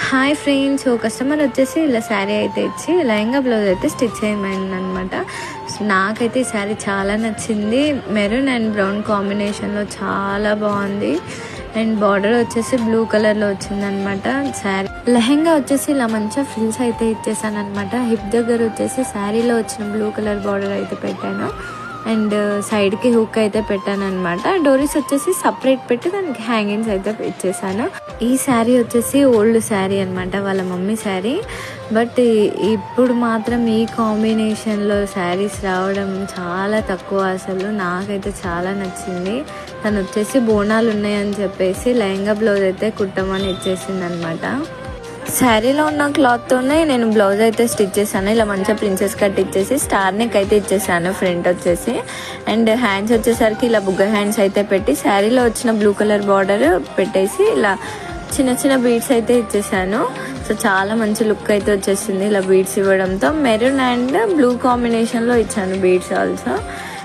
Hi friends, customer వచ్చేసి ఇలా శారీ అయితే ఇచ్చి లెహంగా బ్లౌజ్ అయితే స్టిచ్ చేయమని అనమాట. నాకైతే ఈ శారీ చాలా నచ్చింది. మెరూన్ అండ్ బ్రౌన్ కాంబినేషన్లో చాలా బాగుంది. అండ్ బార్డర్ వచ్చేసి బ్లూ కలర్లో వచ్చిందనమాట. శారీ లెహంగా వచ్చేసి ఇలా మంచిగా ఫ్రిల్స్ అయితే ఇచ్చేసాను అనమాట. హిప్ దగ్గర వచ్చేసి శారీలో వచ్చిన బ్లూ కలర్ బార్డర్ అయితే పెట్టాను. అండ్ సైడ్కి హుక్ అయితే పెట్టాను అనమాట. డోరీస్ వచ్చేసి సపరేట్ పెట్టి దానికి హ్యాంగింగ్స్ అయితే ఇచ్చేసాను. ఈ శారీ వచ్చేసి ఓల్డ్ శారీ అనమాట, వాళ్ళ మమ్మీ శారీ. బట్ ఇప్పుడు మాత్రం ఈ కాంబినేషన్లో శారీస్ రావడం చాలా తక్కువ. అసలు నాకైతే చాలా నచ్చింది. తను వచ్చేసి బోనాలు ఉన్నాయని చెప్పేసి లెహంగా బ్లౌజ్ అయితే కుట్టమని ఇచ్చేసింది అనమాట. శారీలో ఉన్న క్లాత్తోనే నేను బ్లౌజ్ అయితే స్టిచ్ చేశాను. ఇలా మంచిగా ప్రిన్సెస్ కట్ ఇచ్చేసి స్టార్ నెక్ అయితే ఇచ్చేసాను ఫ్రంట్ వచ్చేసి. అండ్ హ్యాండ్స్ వచ్చేసరికి ఇలా బుగ్గ హ్యాండ్స్ అయితే పెట్టి శారీలో వచ్చిన బ్లూ కలర్ బార్డర్ పెట్టేసి ఇలా చిన్న చిన్న బీడ్స్ అయితే ఇచ్చేసాను. సో చాలా మంచి లుక్ అయితే వచ్చేసింది ఇలా బీడ్స్ ఇవ్వడంతో. మెరూన్ అండ్ బ్లూ కాంబినేషన్లో ఇచ్చాను beads also.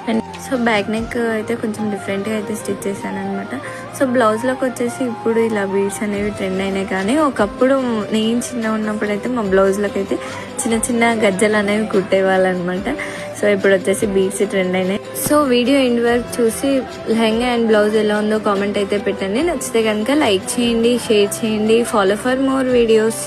And so back neck అయితే కొంచెం డిఫరెంట్గా అయితే స్టిచ్ చేశాను అనమాట. సో బ్లౌజ్లోకి వచ్చేసి ఇప్పుడు ఇలా బీడ్స్ అనేవి ట్రెండ్ అయినాయి, కానీ ఒకప్పుడు నేను చిన్న ఉన్నప్పుడు అయితే మా బ్లౌజ్లోకి అయితే చిన్న చిన్న గజ్జలు అనేవి కుట్టేవాళ్ళు అనమాట. సో ఇప్పుడు వచ్చేసి బీడ్స్ ట్రెండ్ అయినాయి. సో వీడియో ఎండ్ వరకు చూసి లెహంగా అండ్ బ్లౌజ్ ఎలా ఉందో కామెంట్ అయితే పెట్టండి. నచ్చితే కనుక లైక్ చేయండి, షేర్ చేయండి. Follow for more videos.